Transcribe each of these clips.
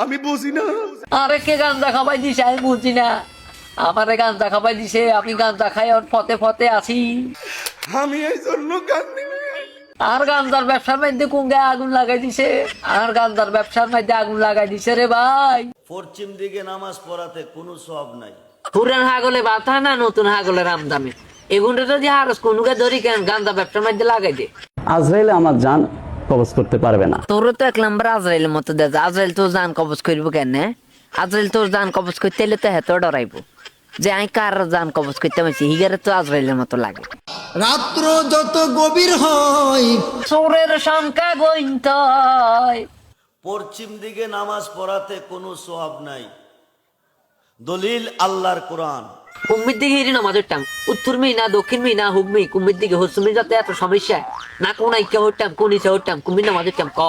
আমি বুঝি না। আরে কে গাঞ্জা খাবাই দিছে আমি বুঝি না। আমারে গাঞ্জা খাবাই দিছে, আমি গাঞ্জা খাই আর পথে পথে আছি। আমি এই জন্য কান্দি। আর গাঞ্জার ব্যবসার মধ্যে কোন গায়ে আগুন লাগাই দিছে, আর গাঞ্জার ব্যবসার মধ্যে আগুন লাগাই দিছে রে ভাই। পশ্চিম দিকে নামাজ পড়াতে কোনো সব নাই। পুরান হাগলে বাতা না নতুন হাগলের আমদামে, এগুনটা যদি আর কোনুকে ধরি কেন গাঞ্জা ব্যবসার মধ্যে লাগাই দে। আজরাইল আমার জান কবজ করতে পারবে না। তোরও তো এক নম্বর আজরাইলের মতো দেয়। আজরাইল তোর জান কবজ করবো কেন? আজরাইল তোর জান কবজ করতে এলে তো হেতো ডরাইবো যে আমি কার জান কবজ করতে পারছি। হিগারে তো আজরাইলের মতো লাগে। রাত্র যত গভীর হয় চোরের সংখ্যা গণিত হয়। পশ্চিম দিকে নামাজ পড়াতে কোনো সব নাই। দলিল আল্লাহর কোরআন। কুম্মির দিকে হিরি নামাজ হইতাম, উত্তর মি না দক্ষিণ মি না হুগমি, কুম্মির দিকে হসুমি যাতে এত সমস্যা না কোন আইকা হইতাম কোন ইচ্ছা হইতাম কুম্মির নামাজ হইতাম ক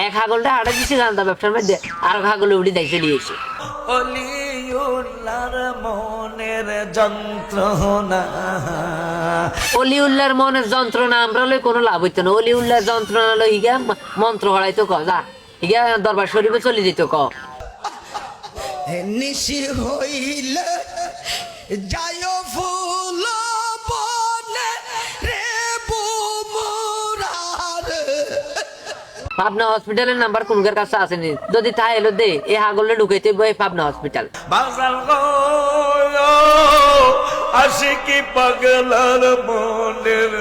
এক হাগলটা আড়া দিছে গান্দা ব্যবসার মধ্যে, আর হাগলে উড়ি দাই চলে এসে মনের যন্ত্রণা। অলিউল্লাহর মনের যন্ত্রণা আমরা লই কোনো লাভ হইতো না। অলিউল্লাহর যন্ত্রণা লই হিগা মন্ত্র হড়াইতো ক যা হিগা দরবার শরীফে চলে যেত ক। নিশি হইলে যায় ফুল বনে রে বুমরার। পাবনা হসপিটালের নাম্বার কোনকার কাছে আসেনি, যদি তা এলো দে এ হাগলে ঢুকাইতে বই পাবনা হসপিটাল। বাজার গো আশিকি পাগলার মনের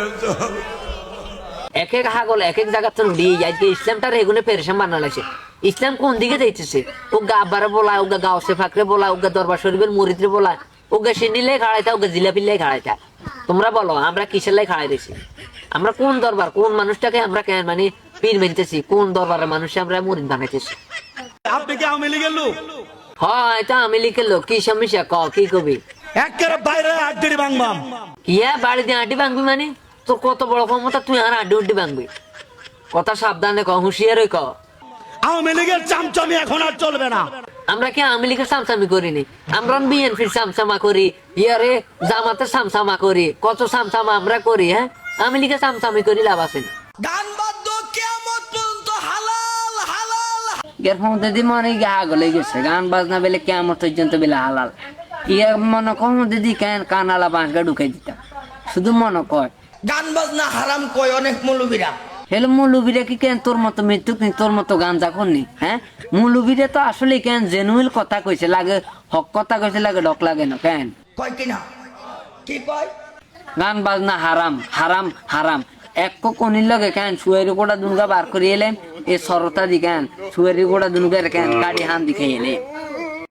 এক এক হাগল এক এক জায়গা তো উড়িয়ে যায়। ইসলামটার এগুলো পেরেশান বানালাইছে। ইসলাম কোন দিকে যাইতেছে? ওগা আব্বারে বলায়, ওগা গাউসে ফাকরে বলায়, ওগা দরবার শরীফের মুরিদরে বলায়, ওগা সিন্নিলে খাড়াইতা, ওগা জিলাপিলে খাড়াইতা। তোমরা বলো আমরা কিসের লাই খাড়াই দিছি? আমরা কোন দরবার কোন মানুষটাকে আমরা কেন মানে পীর মানতেছি? কোন দরবারের মানুষ আমরা মুরিদ বানাইতেছি? আপনি কি আওয়ামী লীগের লোক? হয় এটা আমি লিখে লোক কি সমস্যা ক কি কবি? একেবারে বাইরে আড্ডি ভাঙবাম। ইয়া বাড়ি দিয়ে আঁটি ভাঙবি মানে তোর কত বড় ক্ষমতা, তুই আর আড্ডি উড্ডি ভাঙবি? কথা সাবধানে ক, হুঁশিয়ারই ক। আওয়ামী লীগের চামচামি এখন আর চলবে না। আমরা কি আওয়ামী লীগের সামসামি করিনি? আমরা বিএনপির সামসামা করি, ইয়ারে জামাতের সামসামা করি, কত সামসামা আমরা করি। হ্যাঁ আওয়ামী লীগের সামসামি করি লাভ আছে না। গান বাদ্য কিয়ামত পর্যন্ত হালাল হালাল। এর মধ্যে দিয়ে মনে গা গলে গেছে গান বাজনা বেলে কেমন পর্যন্ত বেলে হালাল। ইয়া মনে কর মধ্যে দিয়ে কেন কানালা বাঁশগা ঢুকাই দিতাম শুধু মনে কয়। গান বাজনা হারাম কয় অনেক মৌলবীরা। হেলো মৌলবীরা কি কেন তোর মতো মৃত্যু তোর মতো গাঞ্জা করনি? হ্যাঁ মৌলবীরা তো আসলে কেন জেনুইল কথা কইছে, লাগে হক কথা কইছে, লাগে ডক লাগে না কেন কয় কিনা কি কয়? গান বাজনা হারাম হারাম হারাম। এক কোনির লগে কেন সুয়ের গোড়া দুর্গা বার করে এলেন এ সরতা দি কেন সুয়ের গোড়া দুর্গা কেন গাড়ি হান দিকে এলে